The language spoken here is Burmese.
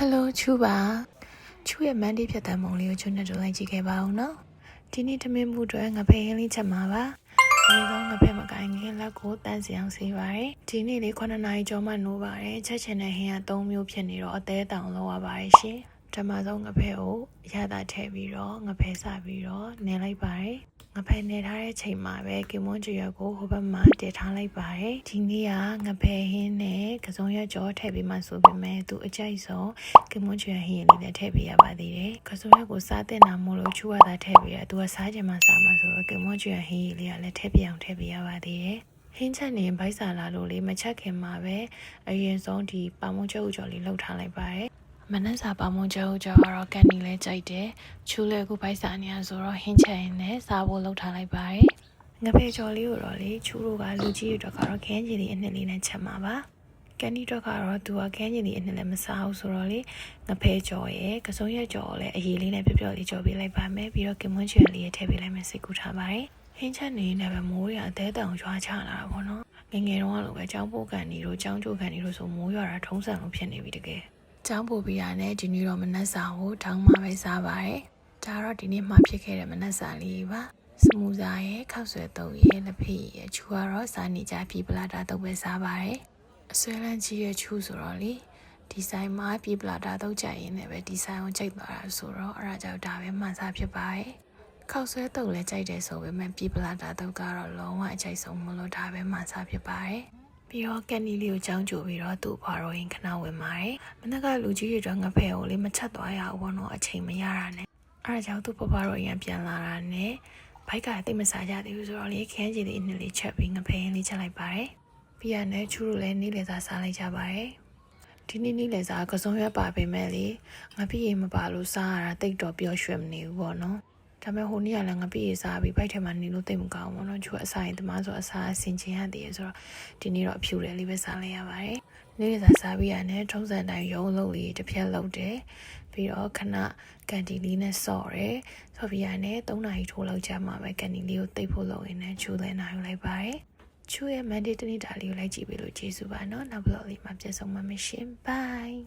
Hello ချူပါချူရဲ့မန်ဒီဖြတ်တမ်းပုံလေးကိုချွတ်နဲ့တို့လိုက်ကြည့်ခဲ့ပါဦးနော်ဒီနေ့သမင်းမှုတွေငဖဲဟင်းလေးချက်မှာပါဒီတော့ငဖဲမကိုင်းခင်လက်ကိုတန်းစီအောင်ဆေးပါတယ်ဒီနေ့လေး9နာရီကျော်မှနိုးပါတယ်ချက်ချင်တဲ့ဟင်းက3မျိုးဖြစ်နေတော့အသေးတောင်လောက်ရပါတယ်ရှင်ဓမ္မဆုံးငဖဲကိုရတာထည့်ပြီးတော့ငဖဲစပြီးတော့နင်းလိုက်ပါတယ်ငဖဲနေထားတဲ့ချိန်မှာပဲကင်မွန်ကျွေကိုဟိုဘက်မှာတည်ထားလိုက်ပါတယ်ဒီနေ့ကငဖဲဟင်းနဲ့ကစုံရကြောထည့်ပြီးမှဆိုပေမဲ့သူအကြိုက်ဆုံးကင်မွန်ကျွေဟင်းလေးနဲ့ထည့်ပေးရပါသေးတယ်ကစုံရကိုစားတဲ့နာမို့လို့ချူရတာထည့်ပေးရသူကစားချင်မှစားမှဆိုတော့ကင်မွန်ကျွေဟင်းလေးကလည်းထည့်ပြအောင်ထည့်ပေးရပါသေးတယ်ဟင်းချက်နေဗိုက်စာလာလို့လေးမချက်ခင်မှာပဲအရင်ဆုံးဒီပါမုံကျော်ကျော်လေးလှုပ်ထားလိုက်ပါတယ်မနက်စာပါမုံကျော်ကျော်ကတော့ကန်နီလဲကြိုက်တယ်ချူလဲခုဗိုက်စာနေရဆိုတော့ဟင်းချက်ရင်လည်းစားဖို့လှုပ်ထားလိုက်ပါတယ်ငဖဲကျော်လေးကိုတော့လေချူတို့ကလူကြီးတွေကတော့ခင်းကြီးလေးအနှစ်လေးနဲ့ချက်မှာပါကန်နီတော့ကတော့သူကခင်းကြီးလေးအနှစ်လည်းမစားဘူးဆိုတော့လေငဖဲကျော်ရဲ့ကစုံရက်ကျော်လည်းအရေးလေးနဲ့ပျော့လေးကျော်ပေးလိုက်ပါမယ်ပြီးတော့ကင်မွန်းချွန်လေးထည့်ပေးလိုက်မယ်စိတ်ကူထားပါတယ်ဟင်းချက်နေနဲ့ပဲမိုးရအသေးတောင်ရွာချလာတာပေါ့နော်ငငယ်တော့လိုပဲចောင်းပိုးကန်နေတို့ចောင်းကျိုးကန်နေတို့ဆိုမိုးရွာတာထုံးစံလို့ဖြစ်နေပြီတကယ်ចောင်းပိုးပြရနဲ့ဒီနေ့တော့မနက်စာကိုထောင်းမှပဲစားပါတယ်ဒါတော့ဒီနေ့မှဖြစ်ခဲ့တဲ့မနက်စာလေးပါစမူစာရဲ့ခောက်ဆွဲတုပ်ရဲ့လက်ဖက်ရဲ့ချူကတော့စားနေကြပြီပလာတာတုပ်ပဲစားပါတယ်အဆွဲလန်းကြီးရဲ့ချူဆိုတော့လေဒီဆိုင်မှာပြီပလာတာတုပ်ကြရင်လည်းပဲဒီဆိုင်ကိုကြိုက်သွားတာဆိုတော့အဲ့ဒါကြောင့်ဒါပဲမှစားဖြစ်ပါတယ်ခောက်ဆွဲတုပ်လည်းကြိုက်တယ်ဆိုပေမဲ့ပြီပလာတာတုပ်ကတော့လုံးဝအကြိုက်ဆုံးမလို့ဒါပဲမှစားဖြစ်ပါတယ်ပြီးတော့ကန်နီလေးကိုကြောင်းကြိုပြီးတော့သူ့ဘာတော့ရင်ခဏဝင်ပါတယ်မနက်ကလူကြီးတွေတော့ငဖဲကိုလေးမချက်သွားရဘူးဘောနော်အချိန်မရတာနဲ့အဲ့ဒါကြောင့်သူ့ဘဘာတော့ရင်ပြန်လာတာနဲ့ဘိုက်ကတိတ်မစားကြသေးဘူးဆိုတော့လေခန်းကြီးလေးအနှစ်လေးချက်ပြီးငဖဲဟင်းလေးချက်လိုက်ပါတယ်ပြီးရနဲ့ချူတို့လည်းနေ့လည်စာစားလိုက်ကြပါတယ်ဒီနေ့နေ့လည်စာကစုံရွက်ပါပေမဲ့လေငပိရေမပါလို့စားရတာတိတ်တော့ပျော်ရွှင်မနေဘူးပေါ့နော်ဒါပေမဲ့ဟိုနေ့ကလည်းငပိရေစားပြီးဘိုက်ထဲမှာနေလို့တိတ်မကောင်းဘူးပေါ့နော်ချူအစာရင်တမဆိုအစာအစင်ချင်းရသေးရဆိုတော့ဒီနေ့တော့အဖြူတယ်လေးပဲစားလိုက်ရပါတယ်နေ့လည်စာစားပြီးရနဲ့ထုံးစံတိုင်းရုံးလုံးလေးတစ်ဖြက်လုပ်တယ်ပြီးတော့ခဏကန်တီလေးနဲ့ဆော့တယ်ဆော့ပြီးရနဲ့3နာရီထိုးလောက်ကြာမှပဲကန်တီလေးကိုတိတ်ဖို့လုပ်ရင်းနဲ့ချူလဲနိုင်လိုက်ပါတယ်ချူရဲ့မန်ဒေးတနေ့တာလေးကိုလိုက်ကြည့်ပေးလို့ကျေးဇူးပါနော်နောက်ဘလော့လေးမှာပြန်ဆုံမှာမရှင် bye